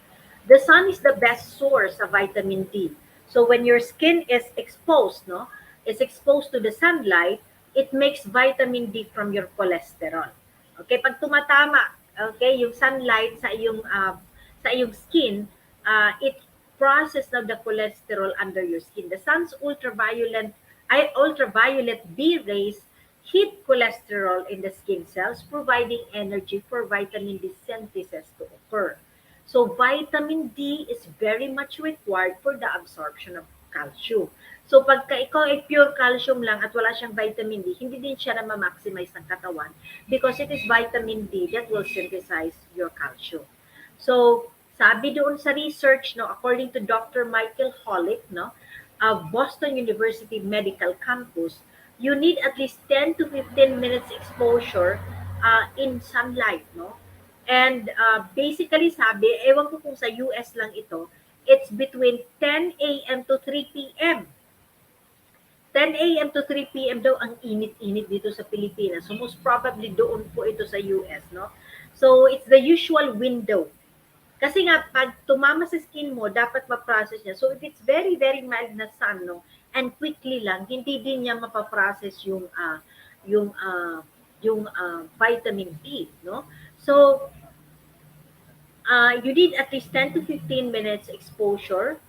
The sun is the best source of vitamin D. So when your skin is exposed, no, is exposed to the sunlight, it makes vitamin D from your cholesterol. Okay, pag tumatama, okay, yung sunlight sa iyong skin, it process now the cholesterol under your skin. The sun's ultraviolet B rays heat cholesterol in the skin cells, providing energy for vitamin D synthesis to occur. So vitamin D is very much required for the absorption of calcium. So pagka ikaw ay pure calcium lang at wala siyang vitamin D, hindi din siya na ma-maximize ng katawan because it is vitamin D that will synthesize your calcium. So sabi doon sa research, no, according to Dr. Michael Holick, no, of Boston University Medical Campus, you need at least 10 to 15 minutes exposure in sunlight, no? And basically sabi, ewan ko kung sa US lang ito, it's between 10 a.m. to 3 p.m. 10 a.m. to 3 p.m. daw ang init-init dito sa Pilipinas. So most probably doon po ito sa US, no? So it's the usual window. Kasi nga, pag tumama sa skin mo, dapat ma-process niya. So, if it's very, very mild na sun, no, and quickly lang, hindi din niya mapaprocess yung, vitamin D, no? So, you need at least 10 to 15 minutes exposure.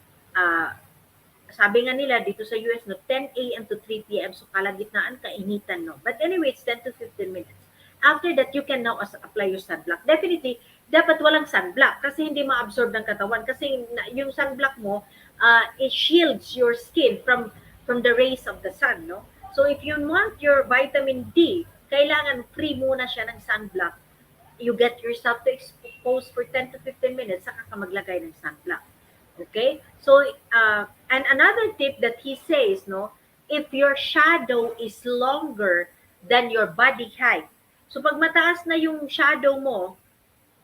Sabi nga nila dito sa US, no, 10 a.m. to 3 p.m. So, kalagitnaan, kainitan, no? But anyway, it's 10 to 15 minutes. After that, you can now apply your sunblock. Definitely, dapat walang sunblock kasi hindi ma-absorb ng katawan. Kasi yung sunblock mo, it shields your skin from the rays of the sun, no? So, if you want your vitamin D, kailangan free muna siya ng sunblock. You get yourself to expose for 10 to 15 minutes, saka ka maglagay ng sunblock. Okay? So, and another tip that he says, no, if your shadow is longer than your body height, so pag mataas na yung shadow mo,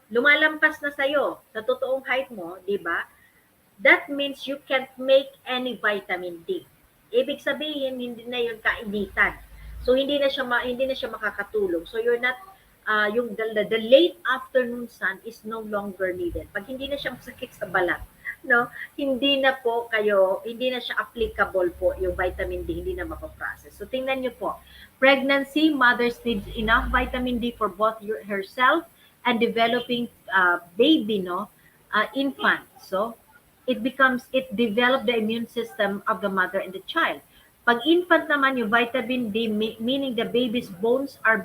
lumalampas na sa'yo sa totoong height mo, di ba? That means you can't make any vitamin D. Ibig sabihin, hindi na yun kainitan. So, hindi na siya makakatulong. So, you're not, the late afternoon sun is no longer needed. Pag hindi na siya masakit sa balat, no, hindi na siya applicable po yung vitamin D, hindi na mapaprocess. So, tingnan niyo po, pregnancy, mothers need enough vitamin D for both herself and developing baby, no, infant. So, it develop the immune system of the mother and the child. Pag infant naman, yung vitamin D, meaning the baby's bones are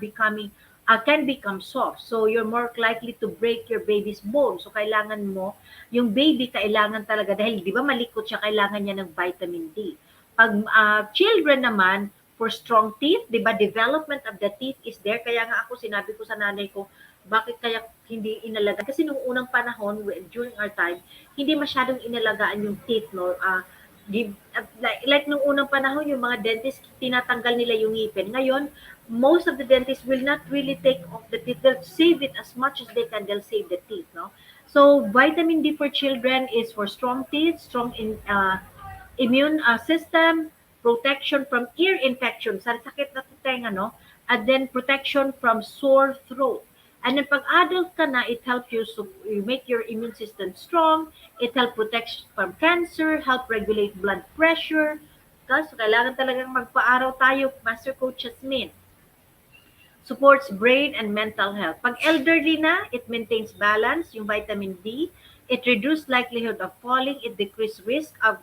can become soft. So, you're more likely to break your baby's bones. So, kailangan mo, yung baby, kailangan talaga, dahil di ba malikot siya, kailangan niya ng vitamin D. Pag children naman, for strong teeth, di ba, development of the teeth is there. Kaya nga ako, sinabi ko sa nanay ko, bakit kaya hindi inalagaan? Kasi nung unang panahon, during our time, hindi masyadong inalagaan yung teeth, no? Like nung unang panahon, yung mga dentist, tinatanggal nila yung ngipin. Ngayon, most of the dentists will not really take off the teeth. They'll save it as much as they can. They'll save the teeth, no? So, vitamin D for children is for strong teeth, strong immune system, protection from ear infection, sa sakit na tenga, no? And then protection from sore throat. And then pag adult ka na, it helps you, so you make your immune system strong, it helps protect from cancer, help regulate blood pressure. So, kailangan talagang magpa-araw tayo, Master Coach Jasmine. Supports brain and mental health. Pag elderly na, it maintains balance, yung vitamin D. It reduces likelihood of falling, it decreases risk of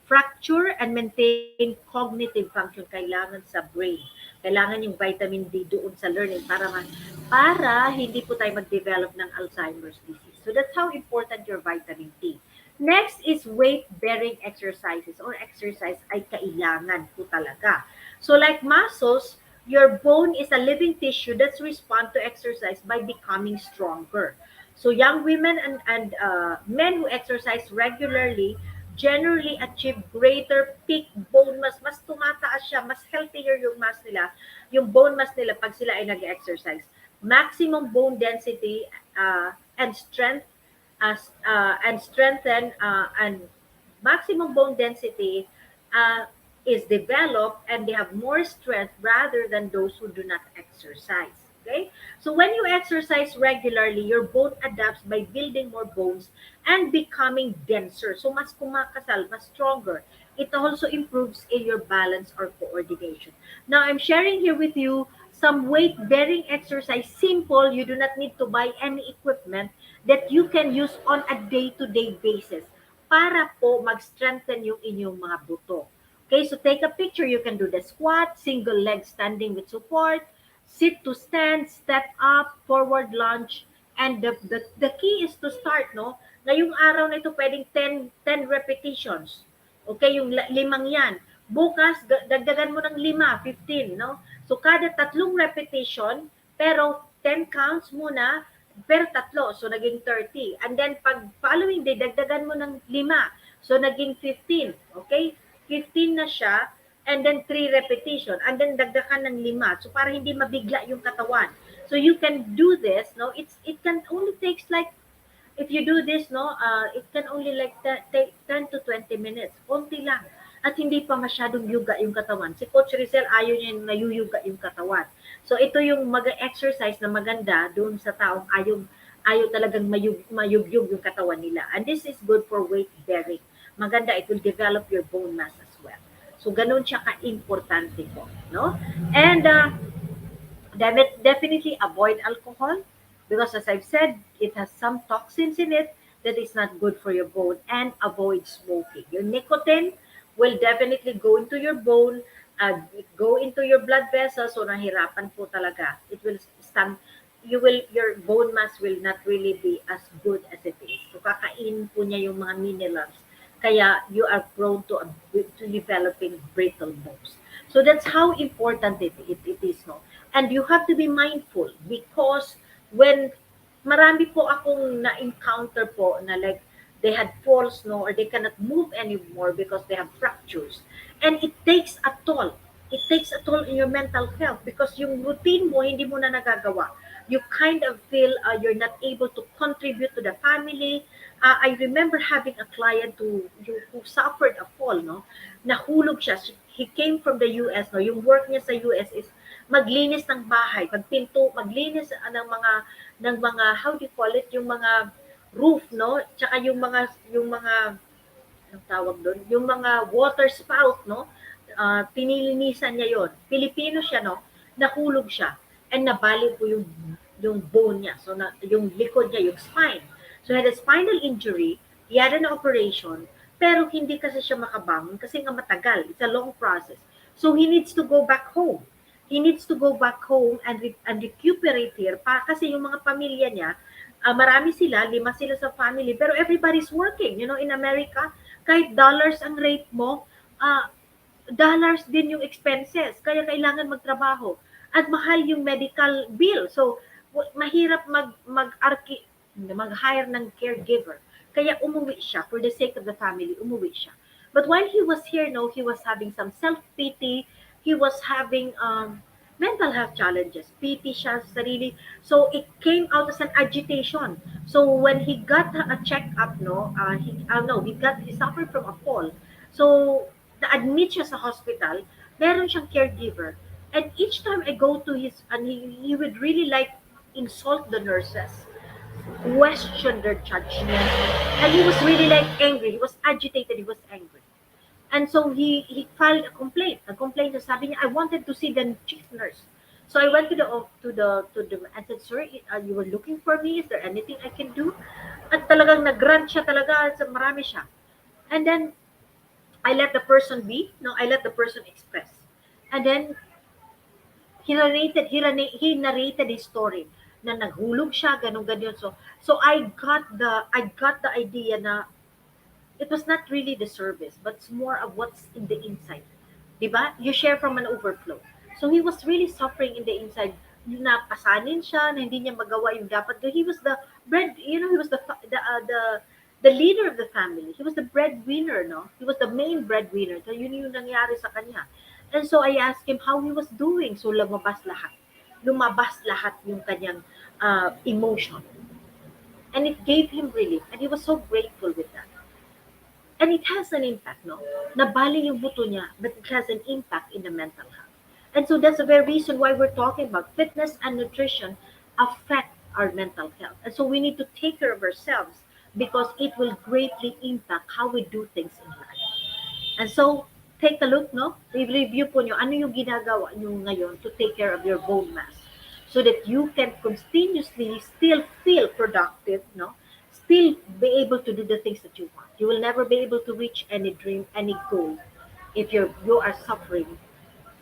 fracture, and maintain cognitive function. Kailangan sa brain. Kailangan yung vitamin D doon sa learning para hindi po tayo mag-develop ng Alzheimer's disease. So that's how important your vitamin D. Next is weight-bearing exercises or exercise ay kailangan po talaga. So like muscles, your bone is a living tissue that's respond to exercise by becoming stronger. So young women and men who exercise regularly generally achieve greater peak bone mass. Mas tumataas siya, mas healthier yung mass nila, yung bone mass nila pag sila ay nag-exercise. Maximum bone density and strength and strengthen and maximum bone density uh, is developed, and they have more strength rather than those who do not exercise. Okay, so when you exercise regularly, your bone adapts by building more bones and becoming denser. So mas kumakasal, mas stronger. It also improves in your balance or coordination. Now I'm sharing here with you some weight bearing exercise. Simple, you do not need to buy any equipment, that you can use on a day-to-day basis para po mag-strengthen yung inyong mga buto. Okay, so take a picture. You can do the squat, single leg standing with support, sit to stand, step up, forward lunge, and the key is to start, no? Ngayong araw na ito, pwedeng 10 repetitions. Okay, yung limang yan. Bukas, dagdagan mo ng 5, 15, no? So, kada tatlong repetition, pero 10 counts muna, pero tatlo, so naging 30. And then, pag following day, dagdagan mo ng 5, so naging 15. Okay? 15 na siya, and then 3 repetition, and then dagdagan ng 5. So, para hindi mabigla yung katawan. So, you can do this, no? It can only takes like, if you do this, no, it can only like take 10 to 20 minutes. Konti lang. At hindi pa masyadong yuga yung katawan. Si Coach Rizel, ayaw niya yung nayuyuga yung katawan. So, ito yung mag-exercise na maganda doon sa taong ayaw talagang mayugyug yung katawan nila. And this is good for weight bearing. Maganda, it will develop your bone mass as well. So, ganun siya ka-importante po. No? And, definitely avoid alcohol, because as I've said, it has some toxins in it that is not good for your bone, and avoid smoking. Your nicotine will definitely go into your bone, go into your blood vessels, so nahirapan po talaga. It will stand, your bone mass will not really be as good as it is. So kakain po niya yung mga minerals. Kaya you are prone to developing brittle bones. So that's how important it is, no? And you have to be mindful, because when marami po akong na-encounter po na like they had falls, no, or they cannot move anymore because they have fractures. And it takes a toll. It takes a toll in your mental health, because yung routine mo, hindi mo na nagagawa. You kind of feel you're not able to contribute to the family. I remember having a client who suffered a fall, no? Nahulog siya. He came from the US, no? Yung work niya sa US is maglinis ng bahay, magpinto, maglinis ng mga how do you call it, yung mga roof, no? Tsaka yung mga anong tawag doon, yung mga water spout, no? Pinilinisan niya yon. Pilipino siya, no? Nahulog siya, and nabali po yung bone niya. So yung likod niya, yung spine. So he had a spinal injury, he had an operation, pero hindi kasi siya makabangon kasi nga matagal. It's a long process. So he needs to go back home. He needs to go back home and recuperate here, kasi yung mga pamilya niya, marami sila, 5 sila sa family, pero everybody's working. You know, in America, kahit dollars ang rate mo, dollars din yung expenses. Kaya kailangan magtrabaho. At mahal yung medical bill. So, mahirap mag-hire ng caregiver. Kaya umuwi siya. For the sake of the family, umuwi siya. But while he was here, no, he was having some self-pity. He was having mental health challenges. Pity siya sa sarili. So, it came out as an agitation. So, when he got a check-up, no, he suffered from a fall. So, na-admit siya sa hospital, meron siyang caregiver. And each time I go to and he would really like insult the nurses, question their judgment. And he was really like angry. He was agitated. He was angry. And so he filed a complaint. A complaint na sabi niya, I wanted to see the chief nurse. So I went to the and said, sir, you were looking for me? Is there anything I can do? At talagang nag-grant siya talaga. Marami siya. And then I let the person be. No, I let the person express. And then he narrated his story na naghulog siya, ganun. So I got the idea na it was not really the service, but it's more of what's in the inside. Diba? You share from an overflow. So he was really suffering in the inside. Napasanin siya, na hindi niya magawa yung dapat. He was the he was the leader of the family. He was the breadwinner, no? He was the main breadwinner. So yun yung nangyari sa kanya. And so I asked him how he was doing. So lumabas lahat. Lumabas lahat yung kanyang emotion. and it gave him relief, and he was so grateful with that. And it has an impact, no? Nabali yung buto niya, but it has an impact in the mental health. And so that's the very reason why we're talking about fitness and nutrition affect our mental health. And so we need to take care of ourselves because it will greatly impact how we do things in life. And so, take a look, no? Review po nyo, ano yung ginagawa nyo ngayon to take care of your bone mass so that you can continuously still feel productive, no? Still be able to do the things that you want. You will never be able to reach any dream, any goal if you are suffering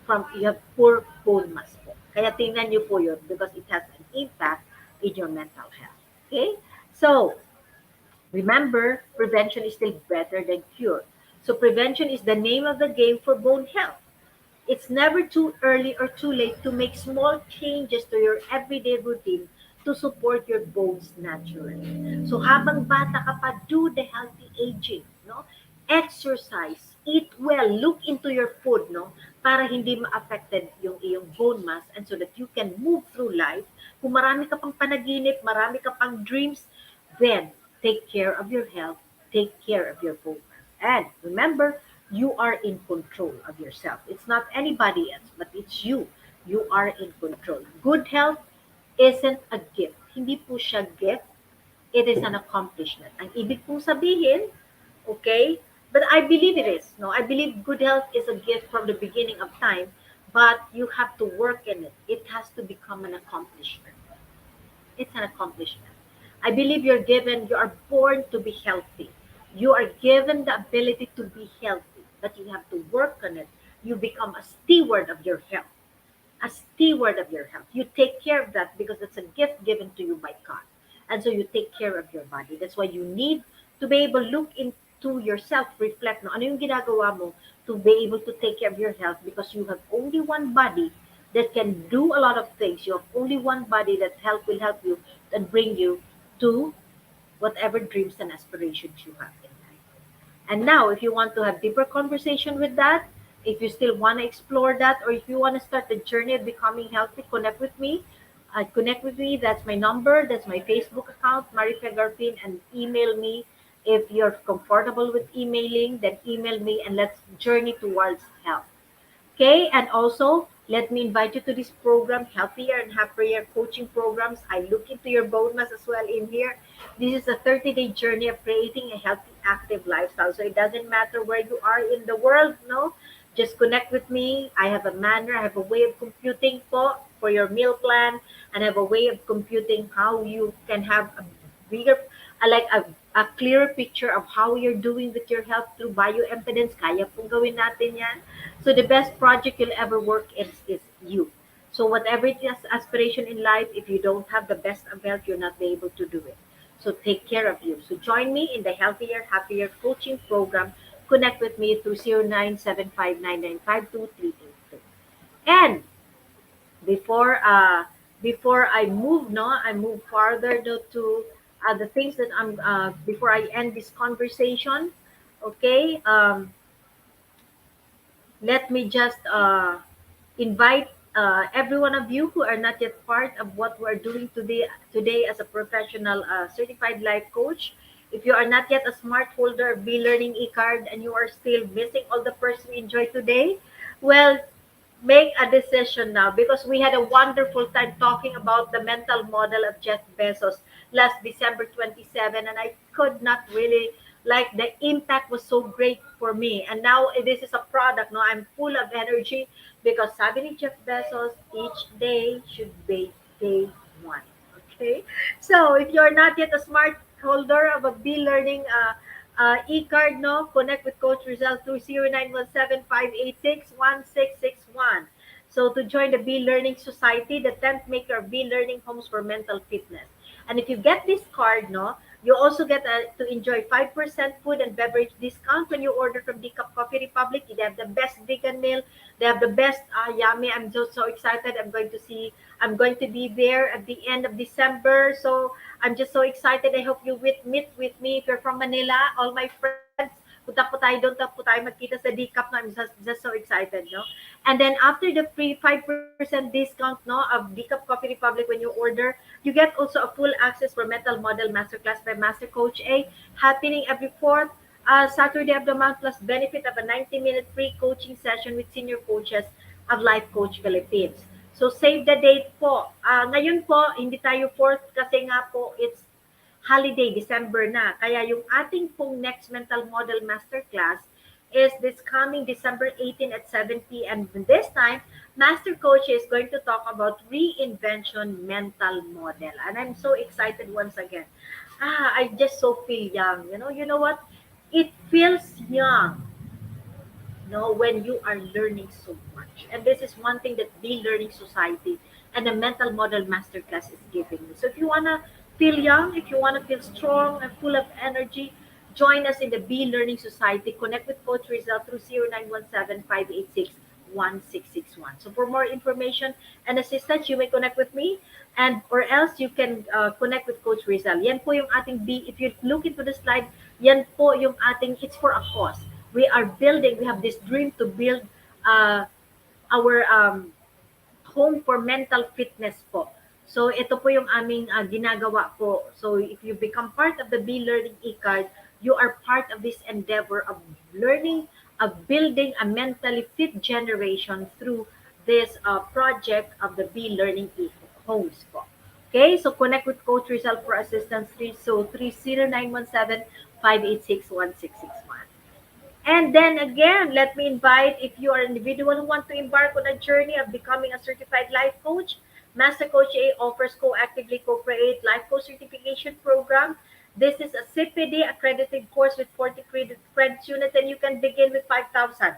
from you have poor bone mass po. Kaya tingnan nyo po yun because it has an impact in your mental health. Okay? So, remember, prevention is still better than cure. So prevention is the name of the game for bone health. It's never too early or too late to make small changes to your everyday routine to support your bones naturally. So habang bata ka pa, do the healthy aging, no? Exercise, eat well, look into your food, no? Para hindi ma-affected yung iyong bone mass and so that you can move through life. Kung marami ka pang panaginip, marami ka pang dreams, then take care of your health, take care of your bone mass. And remember, you are in control of yourself. It's not anybody else, but it's you. You are in control. Good health isn't a gift. Hindi po siya gift. It is an accomplishment. Ang ibig pong sabihin, okay, but I believe it is. No, I believe good health is a gift from the beginning of time, but you have to work in it. It has to become an accomplishment. It's an accomplishment. I believe you are born to be healthy. You are given the ability to be healthy, but you have to work on it. You become a steward of your health, a steward of your health. You take care of that because it's a gift given to you by God. And so you take care of your body. That's why you need to be able to look into yourself, reflect no, ano yung ginagawa mo to be able to take care of your health because you have only one body that can do a lot of things. You have only one body that will help you and bring you to whatever dreams and aspirations you have in life. And now, if you want to have deeper conversation with that, if you still want to explore that, or if you want to start the journey of becoming healthy, connect with me. Connect with me. That's my number. That's my Facebook account, Marife Garfin, and email me if you're comfortable with emailing. Then email me and let's journey towards health. Okay, and also let me invite you to this program, Healthier and Happier Coaching Programs. I look into your bone mass as well in here. This is a 30-day journey of creating a healthy, active lifestyle. So it doesn't matter where you are in the world, no? Just connect with me. I have a manner, I have a way of computing for your meal plan, and I have a way of computing how you can have a bigger, a clearer picture of how you're doing with your health through bioimpedance. Kaya pong gawin natin yan. So the best project you'll ever work is you. So whatever it is aspiration in life, if you don't have the best of health, you're not be able to do it. So take care of you. So join me in the Healthier, Happier Coaching Program. Connect with me through 0975995232. And before before I move, no, I move farther no, to the things that I'm before I end this conversation. Okay, let me just invite every one of you who are not yet part of what we're doing today as a professional certified life coach. If you are not yet a smart holder of B-Learning e-card and you are still missing all the perks we enjoy today, well, make a decision now because we had a wonderful time talking about the mental model of Jeff Bezos last December 27, and I could not really like the impact was so great for me. And now this is a product. No, I'm full of energy because sabi ni Jeff Bezos, each day should be day one. Okay, so if you're not yet a smart holder of a B Learning e-card, no, connect with Coach Rizal through 0917-586-1661. So to join the B Learning Society, the 10th maker of B Learning Homes for Mental Fitness. And if you get this card, no, you also get to enjoy 5% food and beverage discount when you order from Decaf Coffee Republic. They have the best vegan meal. They have the best yummy. I'm so excited. I'm going to be there at the end of December. So I'm just so excited. I hope you meet with me. If you're from Manila, all my friends Punta po tayo doon, po tayo magkita sa decaf na. I'm just so excited, no? And then after the free 5% discount, no, of Decaf Coffee Republic when you order, you get also a full access for Mental Model Masterclass by Master Coach A, happening every fourth Saturday of the month, plus benefit of a 90-minute free coaching session with senior coaches of Life Coach Philippines. So save the date po. Ngayon po, hindi tayo fourth kasi nga po, it's holiday, December na. Kaya yung ating pong next Mental Model Masterclass is this coming December 18 at 7 p.m. And this time, Master Coach is going to talk about reinvention mental model. And I'm so excited once again. I just so feel young. You know what? It feels young, when you are learning so much. And this is one thing that Be Learning Society and the Mental Model Masterclass is giving me. So if you want to feel young, if you want to feel strong and full of energy, join us in the Be Learning Society. Connect with Coach Rizal through 0917-586-1661. So for more information and assistance, you may connect with me, and or else you can connect with Coach Rizal. Yan po yung ating B. If you look into the slide, yan po yung ating, it's for a cause. We have this dream to build uh, our home for mental fitness po. So ito po yung aming ginagawa po. So if you become part of the Be Learning e-card, you are part of this endeavor of learning, of building a mentally fit generation through this project of the Be Learning homes po. Okay, so connect with Coach Rizal for assistance 30917-586-1661. And then again, let me invite, if you are an individual who wants to embark on a journey of becoming a certified life coach, Master Coach A offers co-actively co-create life coach certification program. This is a CPD accredited course with 40 credits units, and you can begin with 5,000.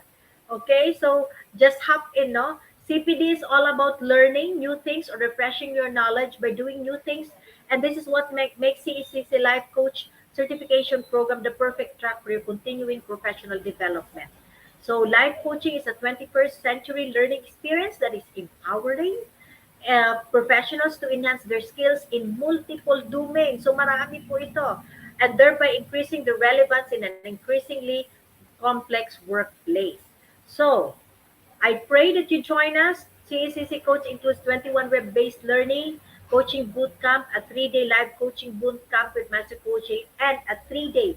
Okay, so just hop in, no? CPD is all about learning new things or refreshing your knowledge by doing new things. And this is what makes CECC Life Coach Certification Program the perfect track for your continuing professional development. So life coaching is a 21st century learning experience that is empowering professionals to enhance their skills in multiple domains. So marami po ito. And thereby increasing the relevance in an increasingly complex workplace. So, I pray that you join us. CACC Coach includes 21 web-based learning, coaching bootcamp, a 3-day live coaching bootcamp with Master Coaching, and a 3-day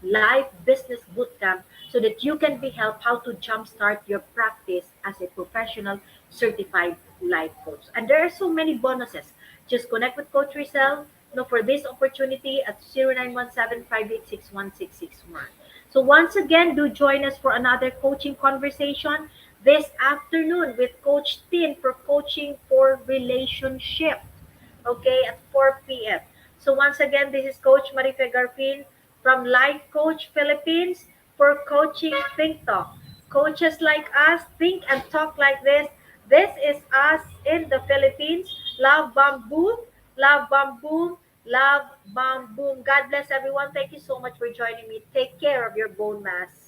live business bootcamp so that you can be helped how to jumpstart your practice as a professional certified life coach. And there are so many bonuses. Just connect with Coach Rizal, for this opportunity at 0917-586-1661. So once again, do join us for another coaching conversation this afternoon with Coach Tin for coaching for relationship. Okay, at 4 p.m. So once again, this is Coach Marife Garfin from Life Coach Philippines for Coaching Think Talk. Coaches like us think and talk like this. This is us in the Philippines. Love, bomb, boom. Love, bomb, boom. Love, bomb, boom. God bless everyone. Thank you so much for joining me. Take care of your bone mass.